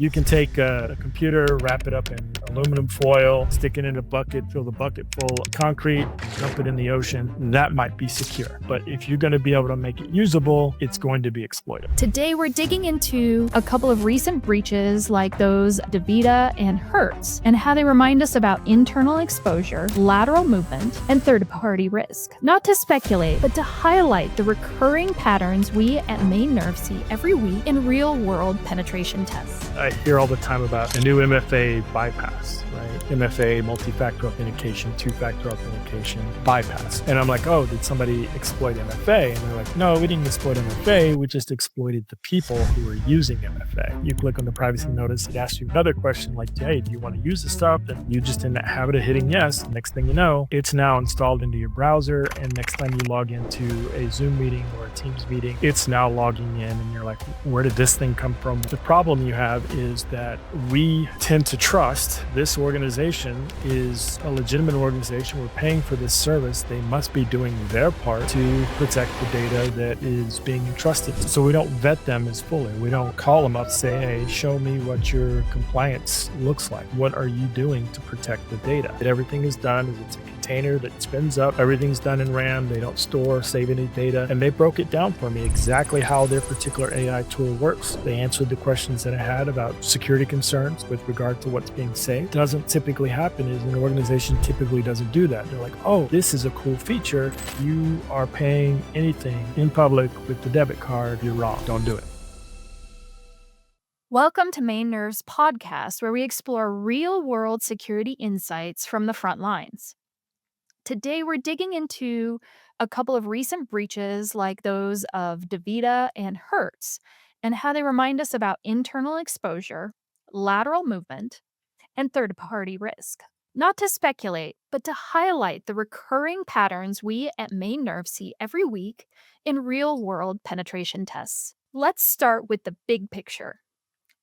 You can take a computer, wrap it up in aluminum foil, stick it in a bucket, fill the bucket full of concrete, dump it in the ocean. That might be secure. But if you're going to be able to make it usable, it's going to be exploited. Today, we're digging into a couple of recent breaches like those DaVita and Hertz and how they remind us about internal exposure, lateral movement, and third-party risk. Not to speculate, but to highlight the recurring patterns we at MainNerve see every week in real-world penetration tests. I hear all the time about a new MFA bypass, right? MFA, multi-factor authentication, two-factor authentication bypass. And I'm like, oh, did somebody exploit MFA? And they're like, no, we didn't exploit MFA. We just exploited the people who were using MFA. You click on the privacy notice, it asks you another question like, hey, do you want to use this stuff? And you just in the habit of hitting yes. Next thing you know, it's now installed into your browser. And next time you log into a Zoom meeting or a Teams meeting, it's now logging in and you're like, where did this thing come from? The problem you have is that we tend to trust this organization is a legitimate organization. We're paying for this service. They must be doing their part to protect the data that is being entrusted. So we don't vet them as fully. We don't call them up, say, hey, show me what your compliance looks like. What are you doing to protect the data? Everything is done as it's a container that spins up. Everything's done in RAM. They don't store, save any data. And they broke it down for me exactly how their particular AI tool works. They answered the questions that I had about security concerns with regard to what's being saved. Doesn't typically happen is an organization typically doesn't do that. They're like, oh, this is a cool feature. You are paying anything in public with the debit card. You're wrong. Don't do it. Welcome to MainNerve's podcast, where we explore real-world security insights from the front lines. Today, we're digging into a couple of recent breaches like those of DaVita and Hertz and how they remind us about internal exposure, lateral movement, and third-party risk. Not to speculate, but to highlight the recurring patterns we at MainNerve see every week in real-world penetration tests. Let's start with the big picture.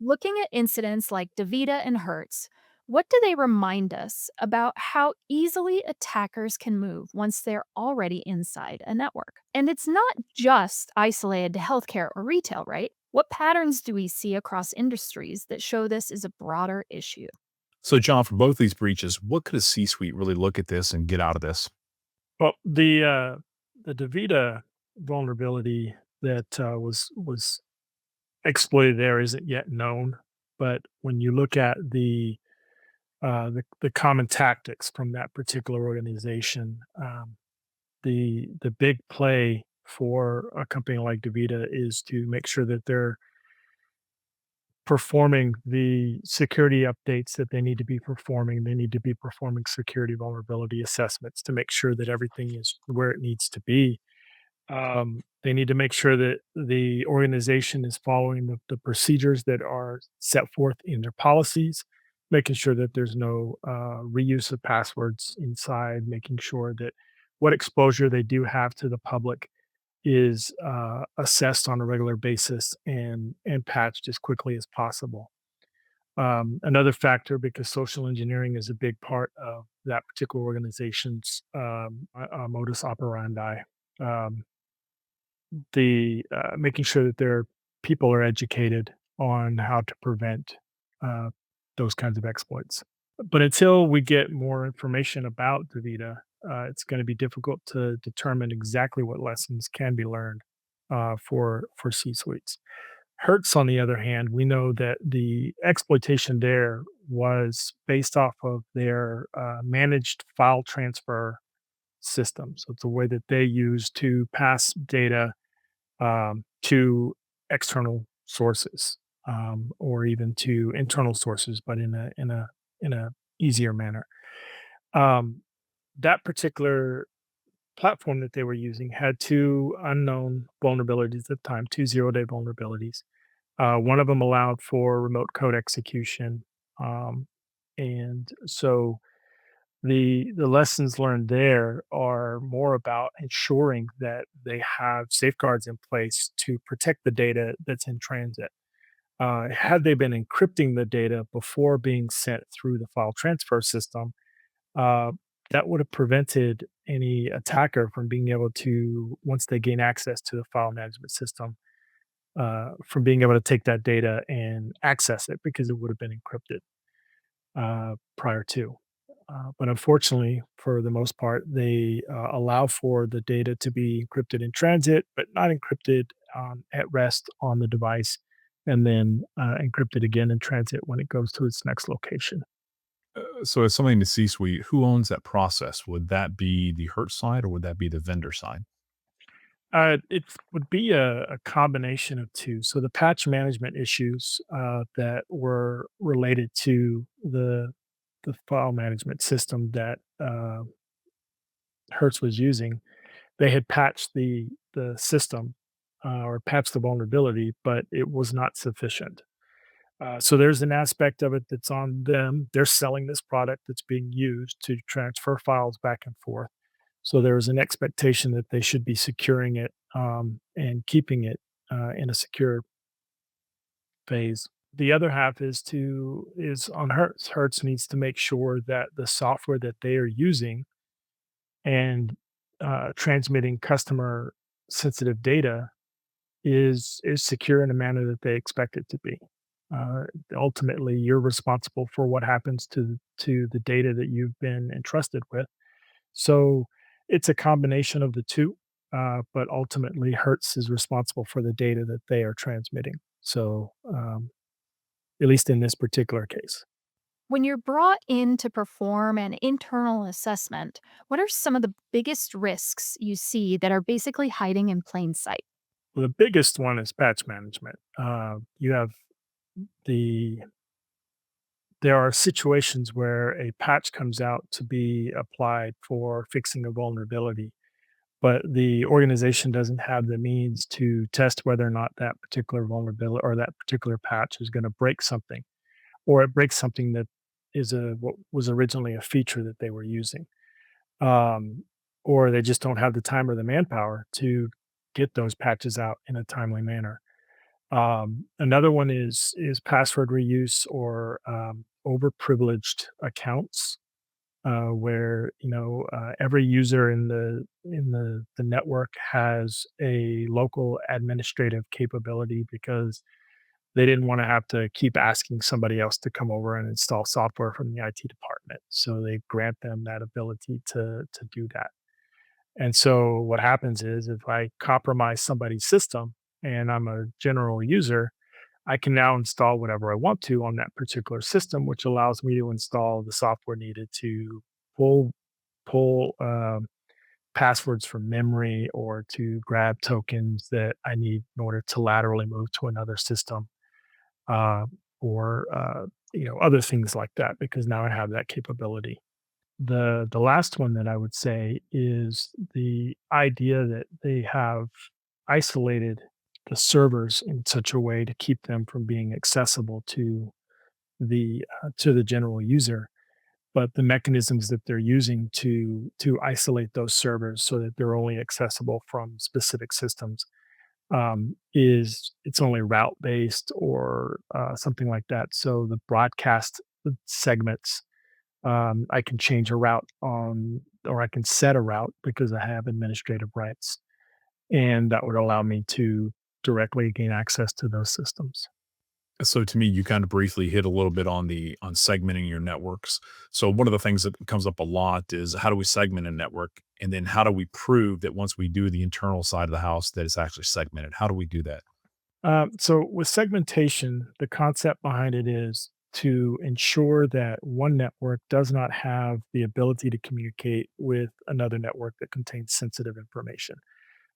Looking at incidents like DaVita and Hertz, what do they remind us about how easily attackers can move once they're already inside a network? And it's not just isolated to healthcare or retail, right? What patterns do we see across industries that show this is a broader issue? So, John, for both these breaches, what could a C-suite really look at this and get out of this? Well, the DaVita vulnerability that was exploited there isn't yet known, but when you look at the common tactics from that particular organization, the big play for a company like DaVita is to make sure that they're performing the security updates that they need to be performing. They need to be performing security vulnerability assessments to make sure that everything is where it needs to be. They need to make sure that the organization is following the procedures that are set forth in their policies, making sure that there's no reuse of passwords inside, making sure that what exposure they do have to the public is assessed on a regular basis and patched as quickly as possible. Another factor, because social engineering is a big part of that particular organization's modus operandi. Um, the Making sure that their people are educated on how to prevent uh, those kinds of exploits. But until we get more information about DaVita, it's going to be difficult to determine exactly what lessons can be learned for C-suites. Hertz, on the other hand, we know that the exploitation there was based off of their managed file transfer system. So it's a way that they use to pass data to external sources or even to internal sources, but in a easier manner. Um, that particular platform that they were using had two unknown vulnerabilities at the time, two zero-day vulnerabilities. One of them allowed for remote code execution, and so the lessons learned there are more about ensuring that they have safeguards in place to protect the data that's in transit. Had they been encrypting the data before being sent through the file transfer system, uh, that would have prevented any attacker from being able to, once they gain access to the file management system, from being able to take that data and access it because it would have been encrypted prior to. But unfortunately, for the most part, they allow for the data to be encrypted in transit, but not encrypted at rest on the device, and then encrypted again in transit when it goes to its next location. So as something in the C-suite, who owns that process? Would that be the Hertz side or would that be the vendor side? It would be a combination of two. So the patch management issues that were related to the file management system that Hertz was using, they had patched the system or patched the vulnerability, but it was not sufficient. So there's an aspect of it that's on them. They're selling this product that's being used to transfer files back and forth. So there is an expectation that they should be securing it and keeping it in a secure phase. The other half is on Hertz. Hertz needs to make sure that the software that they are using and transmitting customer sensitive data is secure in a manner that they expect it to be. Uh, Ultimately, you're responsible for what happens to the data that you've been entrusted with. So it's a combination of the two, but ultimately, Hertz is responsible for the data that they are transmitting. So at least in this particular case. When you're brought in to perform an internal assessment, what are some of the biggest risks you see that are basically hiding in plain sight? Well, the biggest one is patch management. You have the there are situations where a patch comes out to be applied for fixing a vulnerability, but the organization doesn't have the means to test whether or not that particular vulnerability or that particular patch is going to break something, or it breaks something that is a what was originally a feature that they were using, um, or they just don't have the time or the manpower to get those patches out in a timely manner. Another one is password reuse or overprivileged accounts, where every user in the network has a local administrative capability because they didn't want to have to keep asking somebody else to come over and install software from the IT department. So they grant them that ability to do that. And so what happens is if I compromise somebody's system and I'm a general user, I can now install whatever I want to on that particular system, which allows me to install the software needed to pull pull passwords from memory or to grab tokens that I need in order to laterally move to another system, uh, or other things like that. Because now I have that capability. The last one that I would say is the idea that they have isolated the servers in such a way to keep them from being accessible to the general user, but the mechanisms that they're using to isolate those servers so that they're only accessible from specific systems is it's only route based or something like that. So the broadcast segments, I can change a route on, or I can set a route because I have administrative rights, and that would allow me to directly gain access to those systems. So to me, you kind of briefly hit a little bit on the on segmenting your networks. So one of the things that comes up a lot is how do we segment a network? And then how do we prove that once we do the internal side of the house that it's actually segmented? How do we do that? So with segmentation, the concept behind it is to ensure that one network does not have the ability to communicate with another network that contains sensitive information.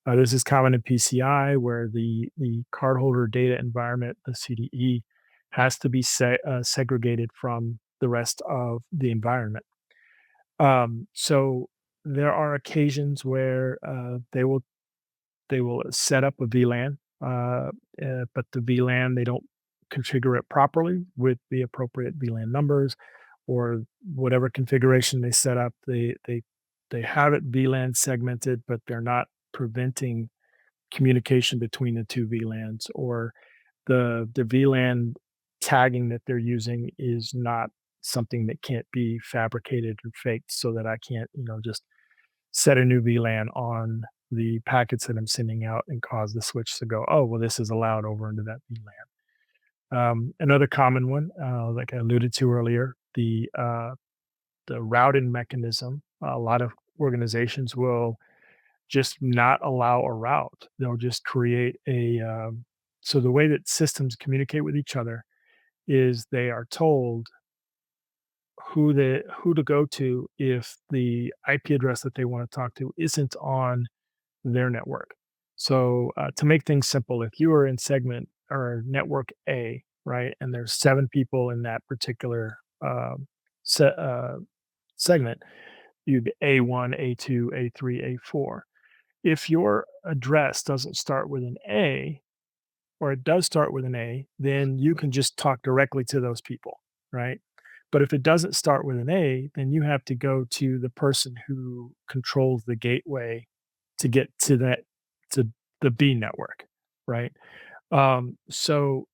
This is common in PCI, where the cardholder data environment, the CDE, has to be segregated from the rest of the environment. So there are occasions where they will set up a VLAN, but the VLAN they don't configure it properly with the appropriate VLAN numbers or whatever configuration they set up. They have it VLAN segmented, but they're not preventing communication between the two VLANs, or the VLAN tagging that they're using is not something that can't be fabricated or faked so that I can't, just set a new VLAN on the packets that I'm sending out and cause the switch to go, oh, well, this is allowed over into that VLAN. Another common one, like I alluded to earlier, the routing mechanism. A lot of organizations will just not allow a route. They'll just create so the way that systems communicate with each other is they are told who to go to if the IP address that they want to talk to isn't on their network. So to make things simple, if you are in segment or network A, right, and there's 7 people in that particular se- uh, segment, you get A1, A2, A3, A4. If your address doesn't start with an A, or it does start with an A, then you can just talk directly to those people, right? But if it doesn't start with an A, then you have to go to the person who controls the gateway to get to the B network, right? So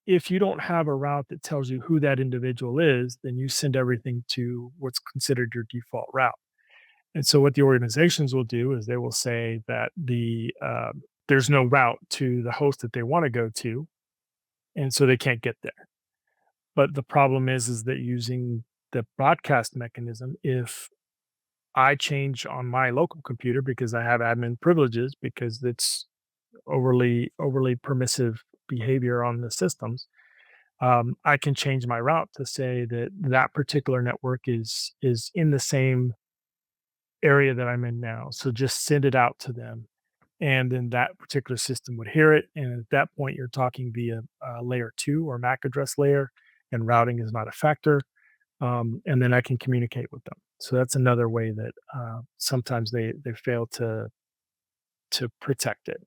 if you don't have a route that tells you who that individual is, then you send everything to what's considered your default route. And so what the organizations will do is they will say that there's no route to the host that they want to go to, and so they can't get there. But the problem is that using the broadcast mechanism, if I change on my local computer because I have admin privileges because it's overly permissive behavior on the systems, I can change my route to say that that particular network is in the same area that I'm in now. So just send it out to them. And then that particular system would hear it. And at that point, you're talking via layer 2 or MAC address layer, and routing is not a factor. And then I can communicate with them. So that's another way that sometimes they fail to protect it.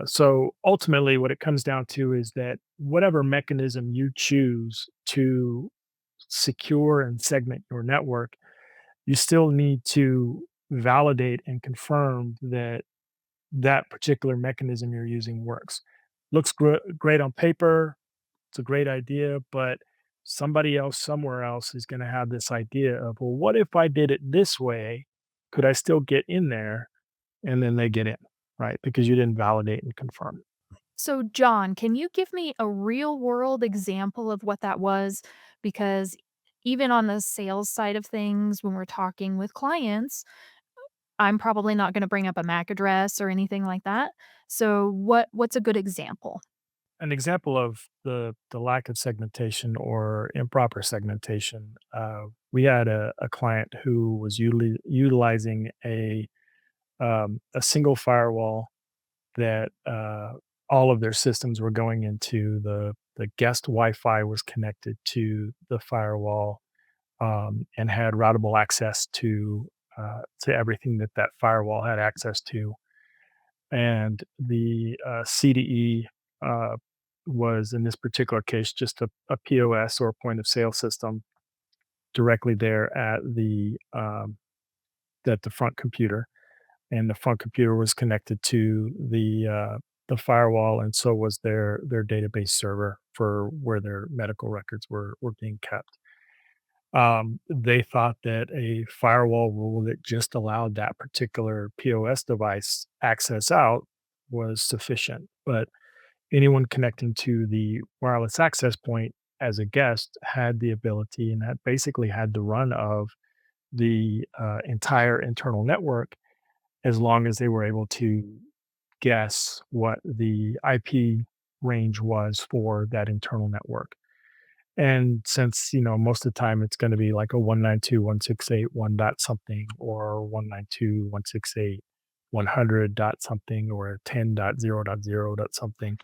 So ultimately, what it comes down to is that whatever mechanism you choose to secure and segment your network, you still need to validate and confirm that that particular mechanism you're using works. Looks great on paper. It's a great idea, but somebody else somewhere else is going to have this idea of, well, what if I did it this way? Could I still get in there? And then they get in, right? Because you didn't validate and confirm. So, John, can you give me a real world example of what that was? Because even on the sales side of things, when we're talking with clients, I'm probably not going to bring up a MAC address or anything like that. So, what's a good example? An example of the lack of segmentation or improper segmentation, we had a client who was utilizing a single firewall that all of their systems were going into. The guest Wi-Fi was connected to the firewall, and had routable access to everything that that firewall had access to. And the CDE was in this particular case just a POS or point of sale system directly there at the front computer, and the front computer was connected to the firewall, and so was their database server for where their medical records were being kept. They thought that a firewall rule that just allowed that particular POS device access out was sufficient, but anyone connecting to the wireless access point as a guest had the ability and had basically had the run of the entire internal network as long as they were able to guess what the IP range was for that internal network. And since, most of the time it's going to be like a 192.168.1 dot something or 192.168.100 dot something or a 10.0.0 dot something,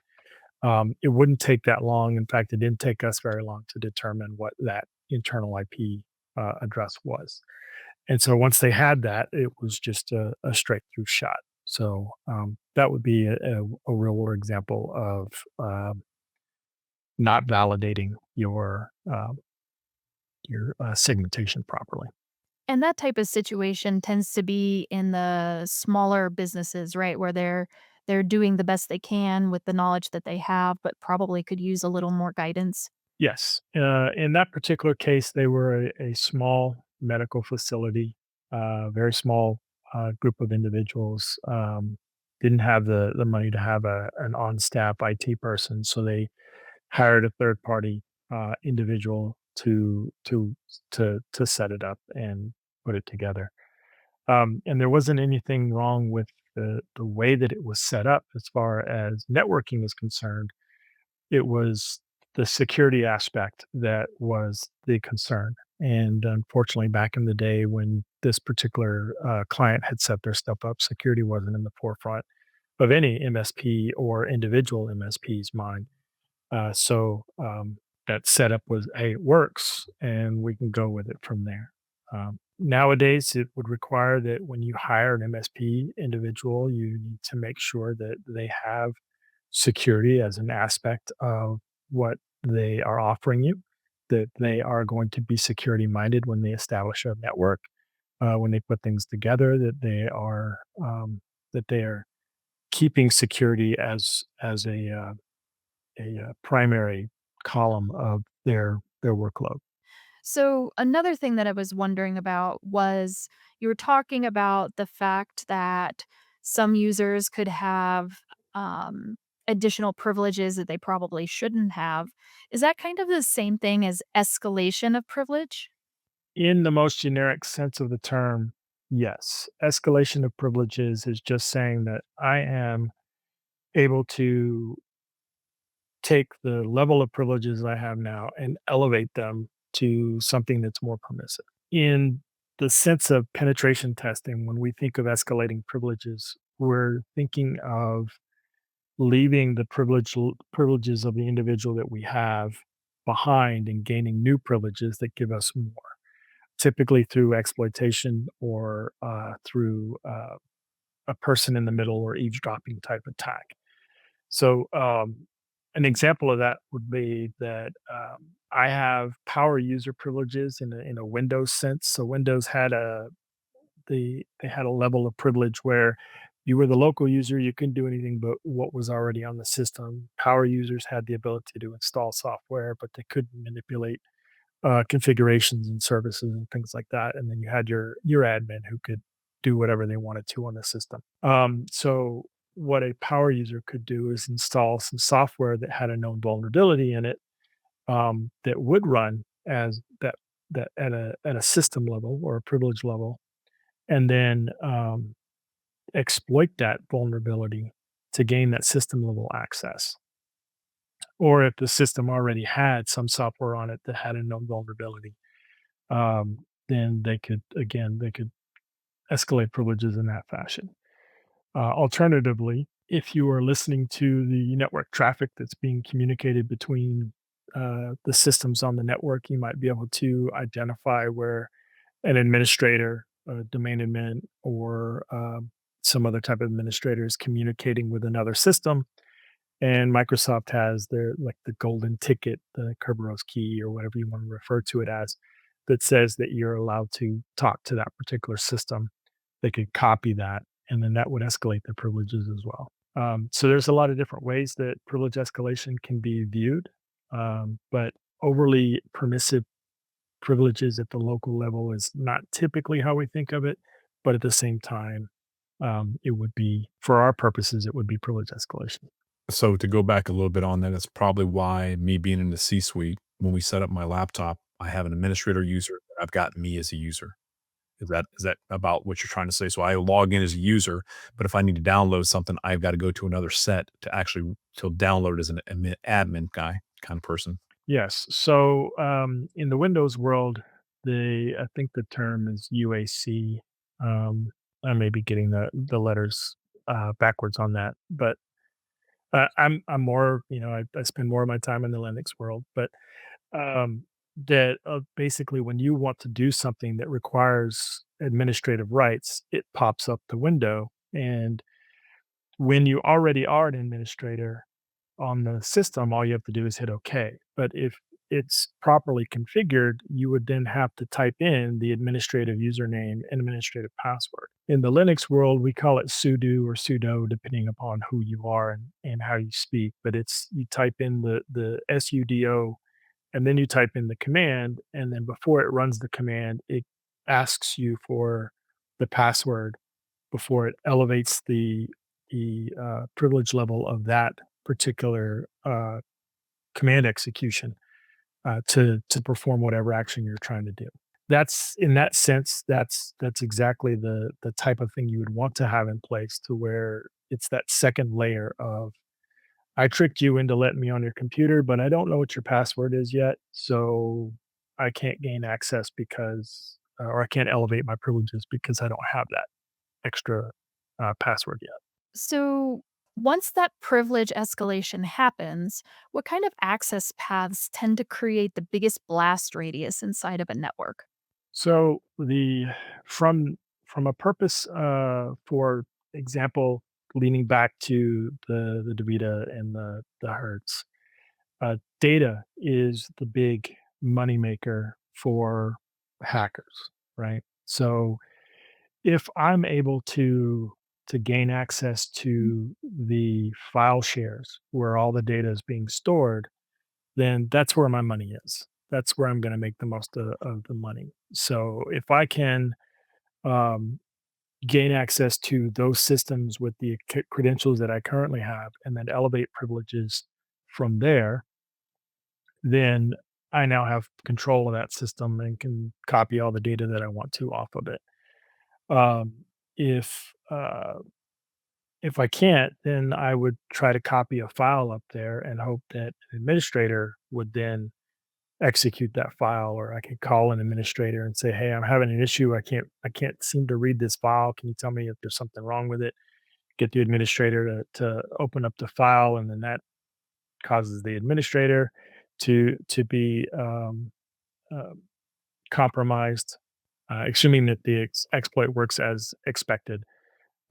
it wouldn't take that long. In fact, it didn't take us very long to determine what that internal IP address was. And so once they had that, it was just a straight through shot. So that would be a real world example of not validating your segmentation properly. And that type of situation tends to be in the smaller businesses, right? Where they're doing the best they can with the knowledge that they have, but probably could use a little more guidance. Yes, in that particular case, they were a small medical facility, very small group of individuals. didn't have the money to have an on staff IT person, so they hired a third party individual to set it up and put it together. And there wasn't anything wrong with the way that it was set up as far as networking is concerned. It was the security aspect that was the concern. And unfortunately, back in the day when this particular client had set their stuff up, security wasn't in the forefront of any MSP or individual MSP's mind. So that setup was, hey, it works, and we can go with it from there. Nowadays, it would require that when you hire an MSP individual, you need to make sure that they have security as an aspect of what they are offering you, that they are going to be security minded when they establish a network, when they put things together, that they are keeping security as a primary column of their workload. So, another thing that I was wondering about was you were talking about the fact that some users could have additional privileges that they probably shouldn't have. Is that kind of the same thing as escalation of privilege? In the most generic sense of the term, yes. Escalation of privileges is just saying that I am able to take the level of privileges I have now and elevate them to something that's more permissive. In the sense of penetration testing, when we think of escalating privileges, we're thinking of leaving the privileges of the individual that we have behind and gaining new privileges that give us more, typically through exploitation or through a person in the middle or eavesdropping type attack. So an example of that would be that I have power user privileges in a Windows sense. So Windows had they had a level of privilege where you were the local user, you couldn't do anything but what was already on the system. Power users had the ability to install software, but they couldn't manipulate configurations and services and things like that. And then you had your admin who could do whatever they wanted to on the system. So what a power user could do is install some software that had a known vulnerability in it, that would run as that at a system level or a privilege level, and then exploit that vulnerability to gain that system level access. Or if the system already had some software on it that had a known vulnerability, then they could escalate privileges in that fashion. Alternatively, if you are listening to the network traffic that's being communicated between the systems on the network, you might be able to identify where an administrator, a domain admin, or some other type of administrator is communicating with another system. And Microsoft has their like the golden ticket, the Kerberos key, or whatever you want to refer to it as, that says that you're allowed to talk to that particular system. They could copy that, and then that would escalate their privileges as well. So there's a lot of different ways that privilege escalation can be viewed, but overly permissive privileges at the local level is not typically how we think of it. But at the same time, it would be, for our purposes, it would be privilege escalation. So to go back a little bit on that, that's probably why me being in the C-suite, when we set up my laptop, I have an administrator user. I've got me as a user. Is that about what you're trying to say? So I log in as a user, but if I need to download something, I've got to go to another set to actually to download as an admin guy kind of person. Yes. So in the Windows world, I think the term is UAC. Um, I may be getting the letters backwards on that, but I'm more, I spend more of my time in the Linux world, but that basically when you want to do something that requires administrative rights, it pops up the window. And when you already are an administrator on the system, all you have to do is hit OK. But if it's properly configured, you would then have to type in the administrative username and administrative password. In the Linux world, we call it sudo or sudo, depending upon who you are and how you speak. But it's you type in the sudo, and then you type in the command, and then before it runs the command, it asks you for the password before it elevates the the privilege level of that particular command execution to perform whatever action you're trying to do. That's in that sense, that's exactly the type of thing you would want to have in place to where it's that second layer of I tricked you into letting me on your computer, but I don't know what your password is yet, so I can't gain access because or I can't elevate my privileges because I don't have that extra password yet. So, once that privilege escalation happens, what kind of access paths tend to create the biggest blast radius inside of a network? So the from from a purpose for example, leaning back to the DaVita and the Hertz, data is the big moneymaker for hackers, right? So if I'm able to gain access to the file shares where all the data is being stored, then that's where my money is. That's where I'm going to make the most of the money. So if I can um, gain access to those systems with the credentials that I currently have, and then elevate privileges from there, then I now have control of that system and can copy all the data that I want to off of it. Um, if if I can't, then I would try to copy a file up there and hope that an administrator would then execute that file, or I could call an administrator and say, "Hey, I'm having an issue. I can't seem to read this file. Can you tell me if there's something wrong with it?" Get the administrator to open up the file, and then that causes the administrator to be uh, compromised, assuming that the exploit works as expected.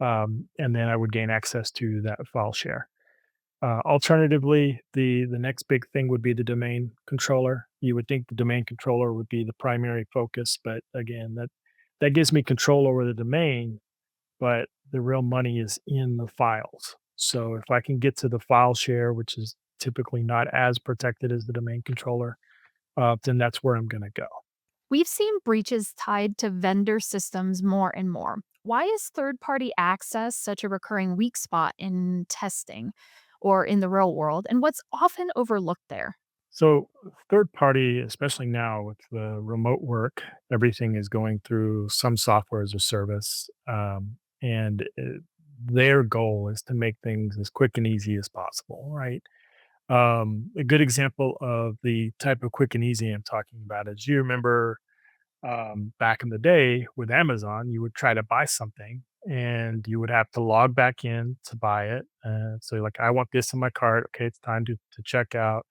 And then I would gain access to that file share. Alternatively, the next big thing would be the domain controller. You would think the domain controller would be the primary focus, but again, that gives me control over the domain, but the real money is in the files. So if I can get to the file share, which is typically not as protected as the domain controller, then that's where I'm going to go. We've seen breaches tied to vendor systems more and more. Why is third party access such a recurring weak spot in testing or in the real world? And what's often overlooked there? So third party, especially now with the remote work, everything is going through some software as a service, and their goal is to make things as quick and easy as possible, right? A good example of the type of quick and easy I'm talking about is you remember back in the day with Amazon, you would try to buy something and you would have to log back in to buy it. So you're like, I want this in my cart. Okay, it's time to check out.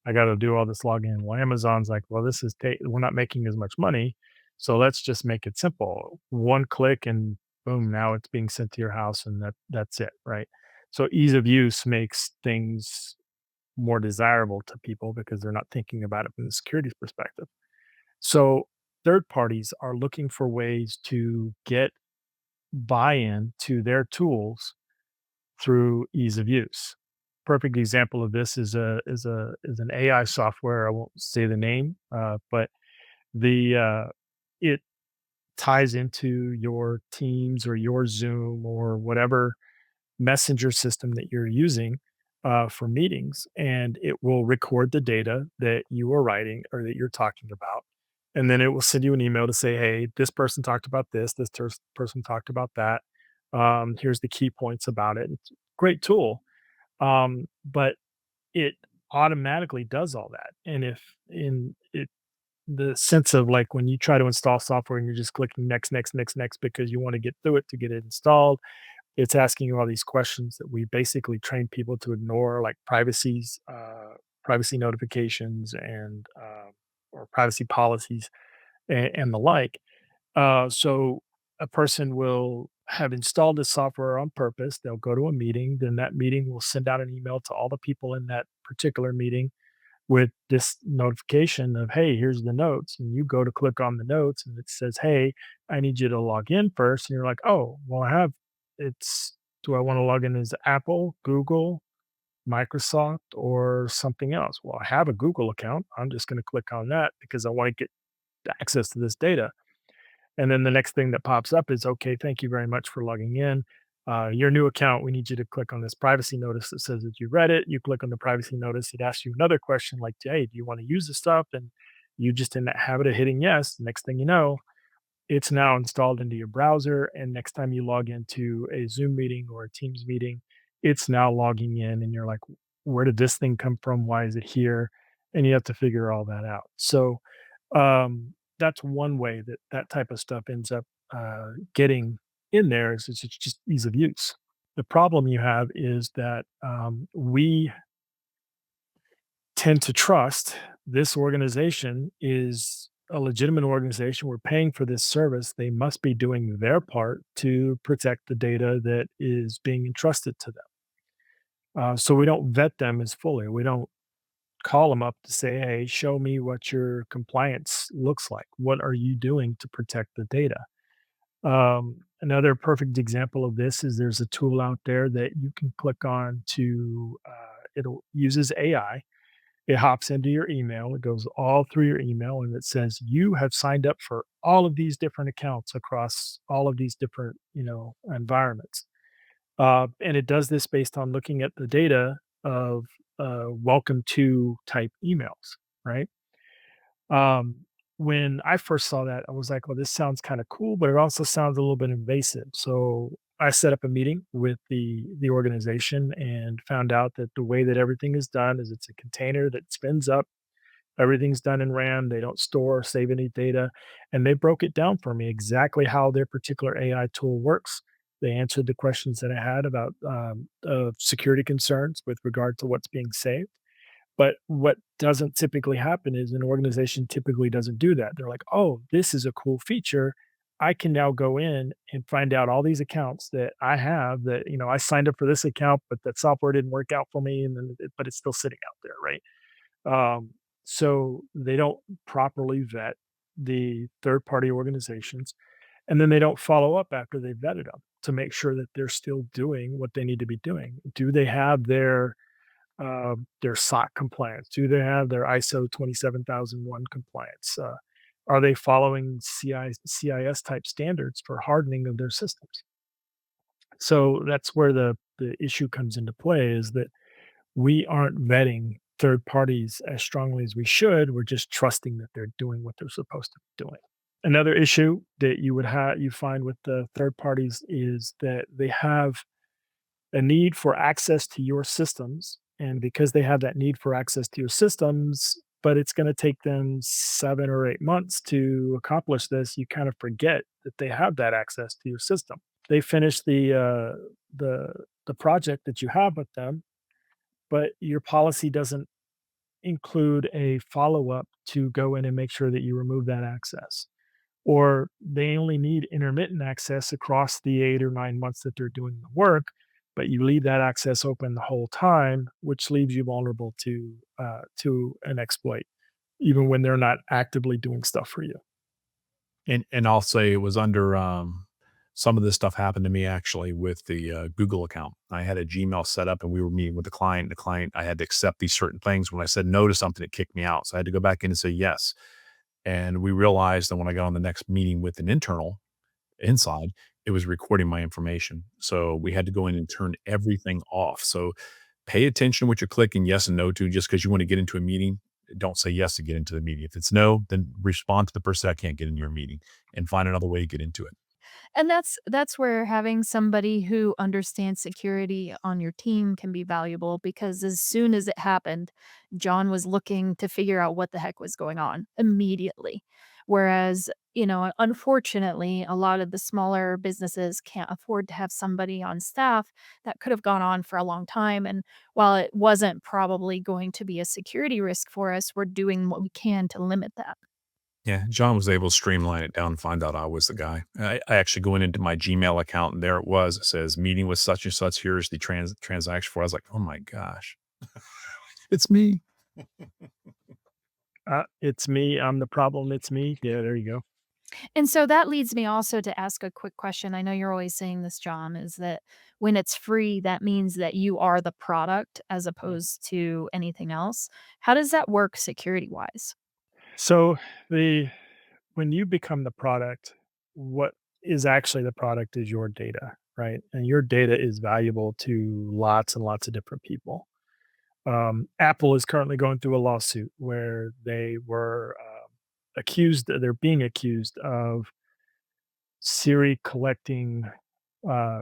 I got to do all this login. Well, Amazon's like, well, we're not making as much money, so let's just make it simple. One click and boom, now it's being sent to your house, and that's it, right? So ease of use makes things more desirable to people because they're not thinking about it from the security perspective. So third parties are looking for ways to get buy-in to their tools through ease of use. Perfect example of this is an AI software. I won't say the name, but the it ties into your Teams or your Zoom or whatever messenger system that you're using for meetings, and it will record the data that you are writing or that you're talking about. And then it will send you an email to say, hey, this person talked about this, person talked about that. Here's the key points about it. It's a great tool, but it automatically does all that. And if in it, the sense of like when you try to install software and you're just clicking next, next, next, next because you want to get through it to get it installed, it's asking you all these questions that we basically train people to ignore, like privacy notifications and or privacy policies and the like. So a person will have installed this software on purpose. They'll go to a meeting, then that meeting will send out an email to all the people in that particular meeting with this notification of, hey, here's the notes. And you go to click on the notes and it says, hey, I need you to log in first. And you're like, oh, well, do I want to log in as Apple, Google, Microsoft, or something else? Well, I have a Google account. I'm just going to click on that because I want to get access to this data. And then the next thing that pops up is, okay, thank you very much for logging in. Your new account, we need you to click on this privacy notice that says that you read it. You click on the privacy notice. It asks you another question like, hey, do you want to use this stuff? And you just in that habit of hitting yes. Next thing you know, it's now installed into your browser. And next time you log into a Zoom meeting or a Teams meeting, it's now logging in. And you're like, where did this thing come from? Why is it here? And you have to figure all that out. So that's one way that that type of stuff ends up getting in there is it's just ease of use. The problem you have is that we tend to trust this organization is a legitimate organization. We're paying for this service. They must be doing their part to protect the data that is being entrusted to them. So we don't vet them as fully. We don't call them up to say, hey, show me what your compliance looks like. What are you doing to protect the data? Another perfect example of this is there's a tool out there that you can click on to, it uses AI. It hops into your email. It goes all through your email and it says you have signed up for all of these different accounts across all of these different, environments. And it does this based on looking at the data of welcome to type emails, right? Um, when I first saw that, I was like, "Well, this sounds kinda cool, but it also sounds a little bit invasive." So, I set up a meeting with the organization and found out that the way that everything is done is it's a container that spins up. Everything's done in RAM. They don't store or save any data, and they broke it down for me exactly how their particular AI tool works. They answered the questions that I had about, security concerns with regard to what's being saved. But what doesn't typically happen is an organization typically doesn't do that. They're like, "Oh, this is a cool feature. I can now go in and find out all these accounts that I have that, I signed up for this account, but that software didn't work out for me, and then but it's still sitting out there, right?" So they don't properly vet the third party organizations, and then they don't follow up after they've vetted them to make sure that they're still doing what they need to be doing. Do they have their SOC compliance? Do they have their ISO 27001 compliance? Are they following CIS type standards for hardening of their systems? So that's where the issue comes into play is that we aren't vetting third parties as strongly as we should. We're just trusting that they're doing what they're supposed to be doing. Another issue that you find with the third parties is that they have a need for access to your systems. And because they have that need for access to your systems, but it's going to take them 7 or 8 months to accomplish this, you kind of forget that they have that access to your system. They finish the project that you have with them, but your policy doesn't include a follow up to go in and make sure that you remove that access. Or they only need intermittent access across the 8 or 9 months that they're doing the work, but you leave that access open the whole time, which leaves you vulnerable to an exploit, even when they're not actively doing stuff for you. And I'll say it was under, some of this stuff happened to me actually with the, Google account. I had a Gmail set up and we were meeting with the client. The client, I had to accept these certain things. When I said no to something, it kicked me out. So I had to go back in and say yes. And we realized that when I got on the next meeting with an internal inside, it was recording my information. So we had to go in and turn everything off. So pay attention to what you're clicking yes and no to just because you want to get into a meeting. Don't say yes to get into the meeting. If it's no, then respond to the person, I can't get in your meeting, and find another way to get into it. And that's where having somebody who understands security on your team can be valuable because as soon as it happened, John was looking to figure out what the heck was going on immediately. Whereas, unfortunately, a lot of the smaller businesses can't afford to have somebody on staff that could have gone on for a long time. And while it wasn't probably going to be a security risk for us, we're doing what we can to limit that. Yeah, John was able to streamline it down and find out I was the guy. I actually going into my Gmail account and there it was. It says meeting with such and such. Here's the transaction for. I was like, oh my gosh, it's me. It's me. I'm the problem. It's me. Yeah, there you go. And so that leads me also to ask a quick question. I know you're always saying this, John, is that when it's free, that means that you are the product as opposed to anything else. How does that work security wise? So when you become the product, what is actually the product is your data, right? And your data is valuable to lots and lots of different people. Apple is currently going through a lawsuit where they were they're being accused of Siri collecting uh,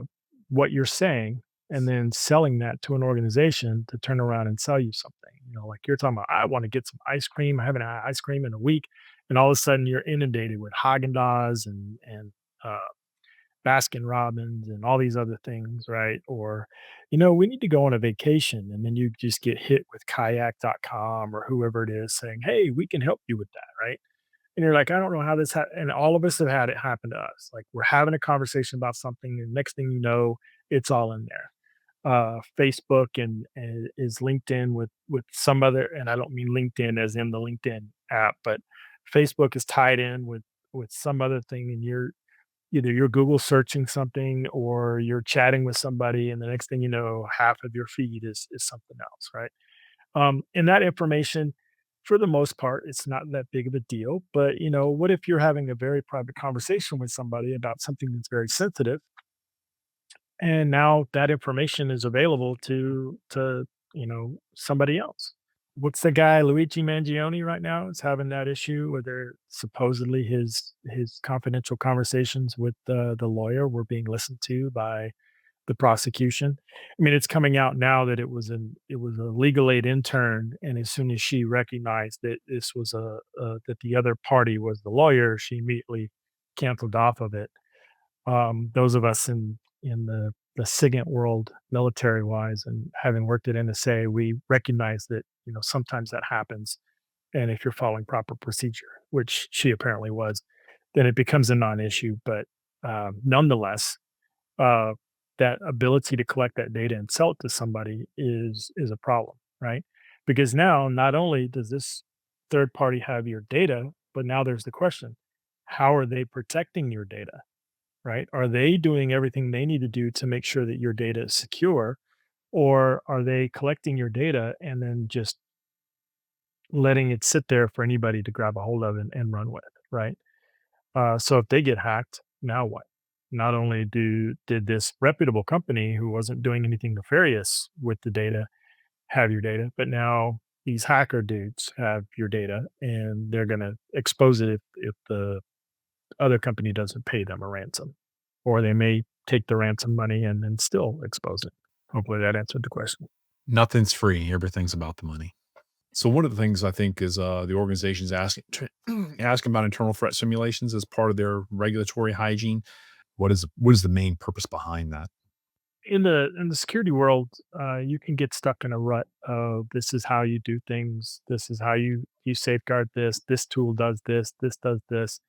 what you're saying and then selling that to an organization to turn around and sell you something. Like you're talking about, I want to get some ice cream. I haven't had ice cream in a week, and all of a sudden you're inundated with Haagen Dazs and uh, Baskin Robbins and all these other things, right? Or, we need to go on a vacation, and then you just get hit with kayak.com or whoever it is saying, hey, we can help you with that, right? And you're like, I don't know how this and all of us have had it happen to us. Like we're having a conversation about something, and next thing you know, it's all in there. Facebook and is linked in with some other, and I don't mean LinkedIn as in the LinkedIn app, but Facebook is tied in with some other thing, and you're Google searching something or you're chatting with somebody, and the next thing you know, half of your feed is something else, right? And that information, for the most part, it's not that big of a deal. But what if you're having a very private conversation with somebody about something that's very sensitive, and now that information is available to somebody else? What's the guy Luigi Mangione right now is having that issue where they're supposedly his confidential conversations with the lawyer were being listened to by the prosecution. I mean, it's coming out now that it was a legal aid intern, and as soon as she recognized that this was that the other party was the lawyer, she immediately canceled off of it. Those of us in the SIGINT world, military wise, and having worked at NSA, we recognize that sometimes that happens, and if you're following proper procedure, which she apparently was, then it becomes a non-issue. But nonetheless, uh, that ability to collect that data and sell it to somebody is a problem, right? Because now not only does this third party have your data, but now there's the question: how are they protecting your data? Right? Are they doing everything they need to do to make sure that your data is secure, or are they collecting your data and then just letting it sit there for anybody to grab a hold of and run with? Right? So if they get hacked, now what? Not only did this reputable company who wasn't doing anything nefarious with the data have your data, but now these hacker dudes have your data, and they're going to expose it if the other company doesn't pay them a ransom, or they may take the ransom money and then still expose it. Hopefully that answered the question. Nothing's free. Everything's about the money. So one of the things I think is the organizations asking about internal threat simulations as part of their regulatory hygiene. What is the main purpose behind that? In the security world, you can get stuck in a rut of this is how you do things. This is how you safeguard this. This tool does this. This does this.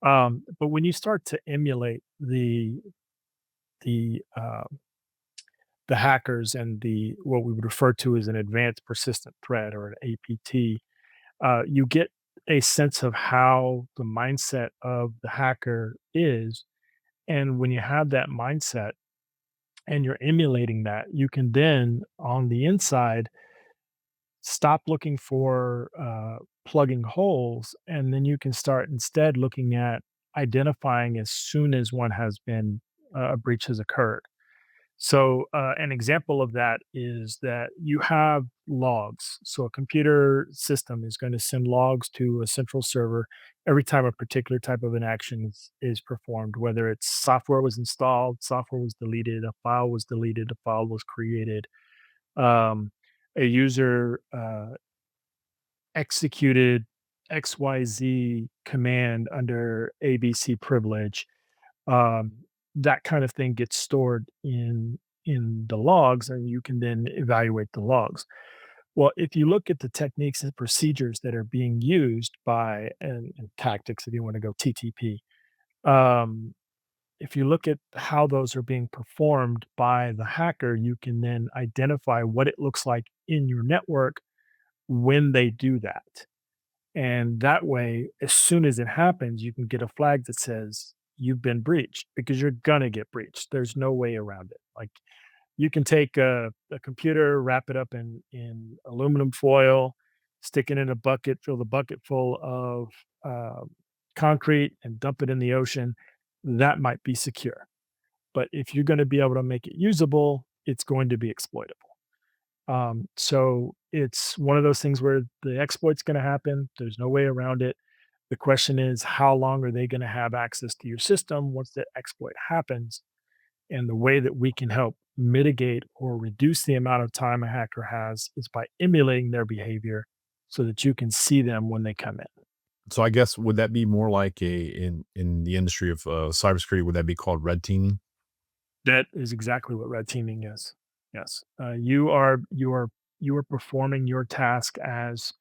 But when you start to emulate the the hackers and the what we would refer to as an advanced persistent threat or an APT, you get a sense of how the mindset of the hacker is. And when you have that mindset and you're emulating that, you can then on the inside stop looking for plugging holes, and then you can start instead looking at identifying as soon as one has been a breach has occurred. So, an example of that is that you have logs. So, a computer system is going to send logs to a central server every time a particular type of an action is performed, whether it's software was installed, software was deleted, a file was deleted, a file was created, um, a user executed XYZ command under ABC privilege. um, that kind of thing gets stored in the logs, and you can then evaluate the logs. Well, if you look at the techniques and procedures that are being used by and tactics, if you want to go TTP, um, if you look at how those are being performed by the hacker, you can then identify what it looks like in your network when they do that. And that way, as soon as it happens, you can get a flag that says you've been breached, because you're gonna get breached. There's no way around it. Like you can take a computer, wrap it up in aluminum foil, stick it in a bucket, fill the bucket full of uh, concrete, and dump it in the ocean. That might be secure. but if you're going to be able to make it usable, it's going to be exploitable. So it's one of those things where the exploit's going to happen. There's no way around it. The question is, how long are they going to have access to your system once the exploit happens? And the way that we can help mitigate or reduce the amount of time a hacker has is by emulating their behavior so that you can see them when they come in. So I guess would that be more like in the industry of cybersecurity? Would that be called red teaming? That is exactly what red teaming is. Yes, you are performing your task as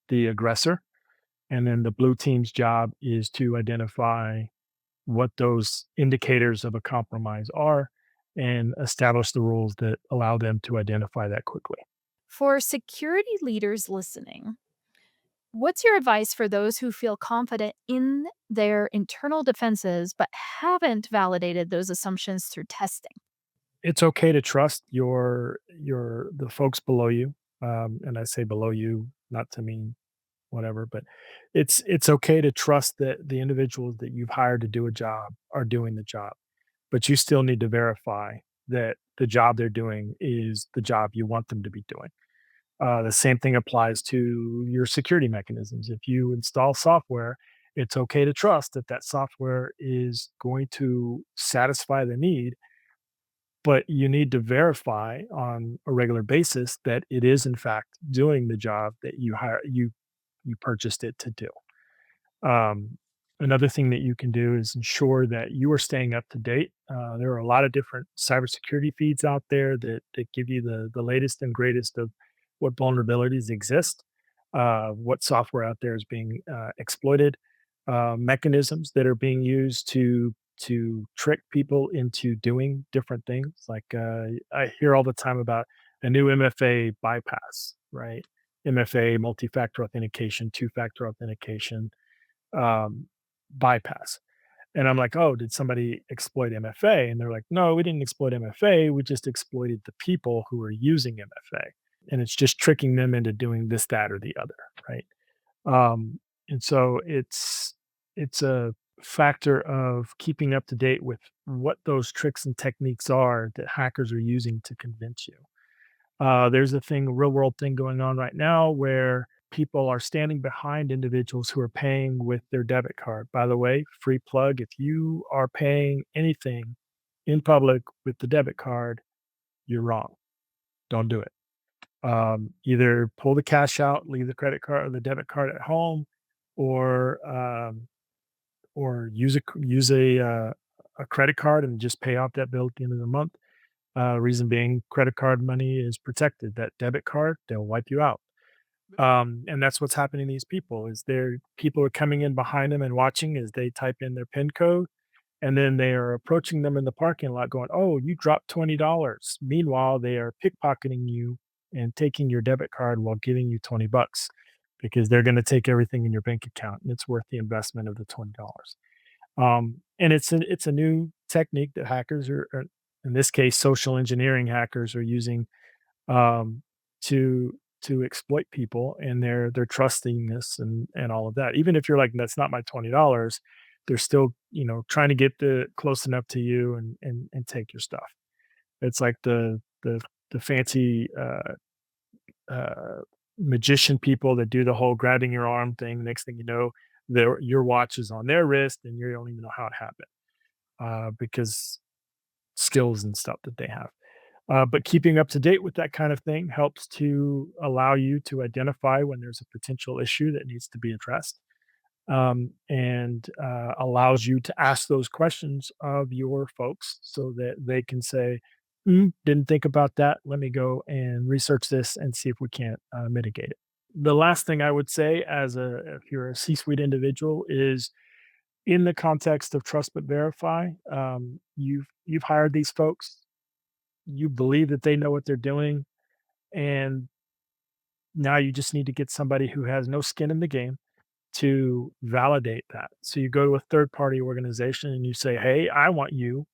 the aggressor, and then the blue team's job is to identify what those indicators of a compromise are and establish the rules that allow them to identify that quickly. For security leaders listening, what's your advice for those who feel confident in their internal defenses but haven't validated those assumptions through testing? It's okay to trust your the folks below you, and I say below you not to mean whatever, but it's okay to trust that the individuals that you've hired to do a job are doing the job, but you still need to verify that the job they're doing is the job you want them to be doing. The same thing applies to your security mechanisms. If you install software, it's okay to trust that that software is going to satisfy the need, but you need to verify on a regular basis that it is in fact doing the job that you purchased it to do. Um, Another thing that you can do is ensure that you are staying up to date. There are a lot of different cybersecurity feeds out there that give you the latest and greatest of what vulnerabilities exist, what software out there is being exploited, mechanisms that are being used to trick people into doing different things. Like I hear all the time about a new MFA bypass, right? MFA, multi-factor authentication, two-factor authentication, um, bypass. And I'm like, oh, did somebody exploit MFA? And they're like, no, we didn't exploit MFA. We just exploited the people who were using MFA. And it's just tricking them into doing this, that, or the other. Right. And so it's a factor of keeping up to date with what those tricks and techniques are that hackers are using to convince you. There's a real world thing going on right now where people are standing behind individuals who are paying with their debit card. By the way, free plug, if you are paying anything in public with the debit card, you're wrong. Don't do it. Either pull the cash out, leave the credit card or the debit card at home, or use a credit card and just pay off that bill at the end of the month. Reason being, credit card money is protected. That debit card, they'll wipe you out. And that's what's happening to these people is people are coming in behind them and watching as they type in their PIN code, and then they are approaching them in the parking lot going, "Oh, you dropped $20." Meanwhile, they are pickpocketing you and taking your debit card while giving you 20 bucks because they're going to take everything in your bank account and it's worth the investment of the $20. And it's a new technique that hackers are in this case social engineering hackers are using um, to exploit people, and they're trusting this and all of that. Even if you're like, that's not my $20, they're still trying to get the close enough to you and take your stuff. It's like the fancy uh, magician people that do the whole grabbing your arm thing. Next thing you know, your watch is on their wrist, and you don't even know how it happened because skills and stuff that they have. But keeping up to date with that kind of thing helps to allow you to identify when there's a potential issue that needs to be addressed, and allows you to ask those questions of your folks so that they can say, didn't think about that. Let me go and research this and see if we can't mitigate it. The last thing I would say, if you're a C-suite individual, is in the context of trust but verify. You've hired these folks, you believe that they know what they're doing, and now you just need to get somebody who has no skin in the game to validate that. So you go to a third party organization and you say, "Hey, I want you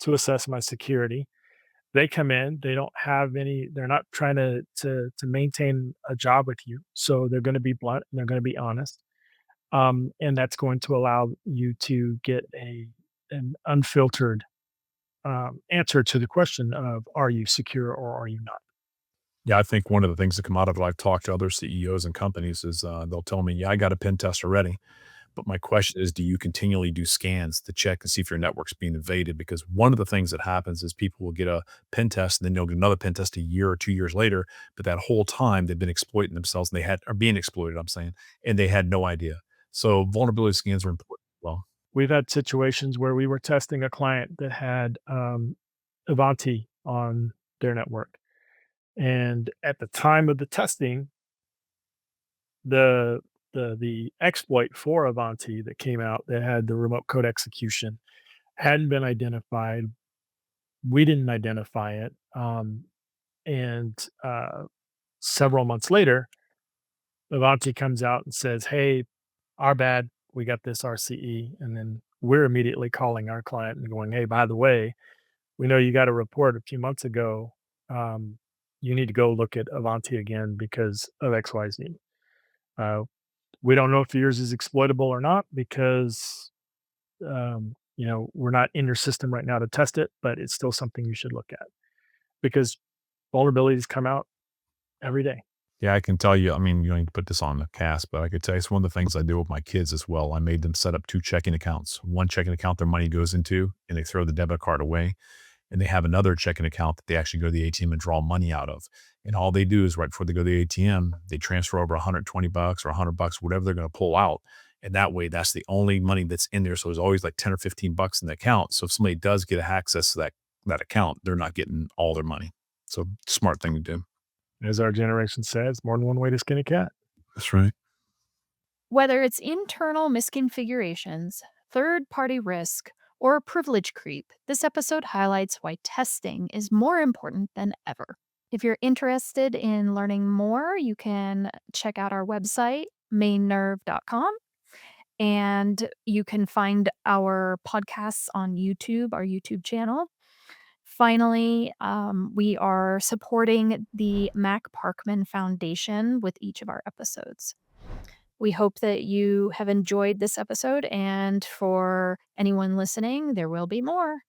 to assess my security." They come in, they don't have any, they're not trying to maintain a job with you. So they're going to be blunt and they're going to be honest. And that's going to allow you to get an unfiltered answer to the question of are you secure or are you not? Yeah, I think one of the things that come out of it, I've talked to other CEOs and companies is, they'll tell me, "Yeah, I got a pen test already." But my question is, do you continually do scans to check and see if your network's being invaded? Because one of the things that happens is people will get a pen test and then they'll get another pen test a year or 2 years later, but that whole time they've been exploiting themselves and they had are being exploited, I'm saying, and they had no idea. So vulnerability scans are important as well. We've had situations where we were testing a client that had Avanti on their network. And at the time of the testing, the the exploit for Avanti that came out that had the remote code execution hadn't been identified. We didn't identify it. And several months later, Avanti comes out and says, "Hey, our bad. We got this RCE." And then we're immediately calling our client and going, "Hey, by the way, we know you got a report a few months ago. Um, you need to go look at Avanti again because of XYZ. Uh, we don't know if yours is exploitable or not because we're not in your system right now to test it, but it's still something you should look at because vulnerabilities come out every day." Yeah, I can tell you, I mean, you don't need to put this on the cast, but I could tell you it's one of the things I do with my kids as well. I made them set up 2 checking accounts. One checking account their money goes into, and they throw the debit card away, and they have another checking account that they actually go to the ATM and draw money out of. And all they do is right before they go to the ATM, they transfer over 120 bucks or 100 bucks, whatever they're going to pull out. And that way, that's the only money that's in there. So there's always like 10 or 15 bucks in the account. So if somebody does get access to that account, they're not getting all their money. So smart thing to do. As our generation says, more than one way to skin a cat. That's right. Whether it's internal misconfigurations, third party risk, or privilege creep, this episode highlights why testing is more important than ever. If you're interested in learning more, you can check out our website, MainNerve.com, and you can find our podcasts on YouTube, our YouTube channel. Finally, we are supporting the Mac Parkman Foundation with each of our episodes. We hope that you have enjoyed this episode, and for anyone listening, there will be more.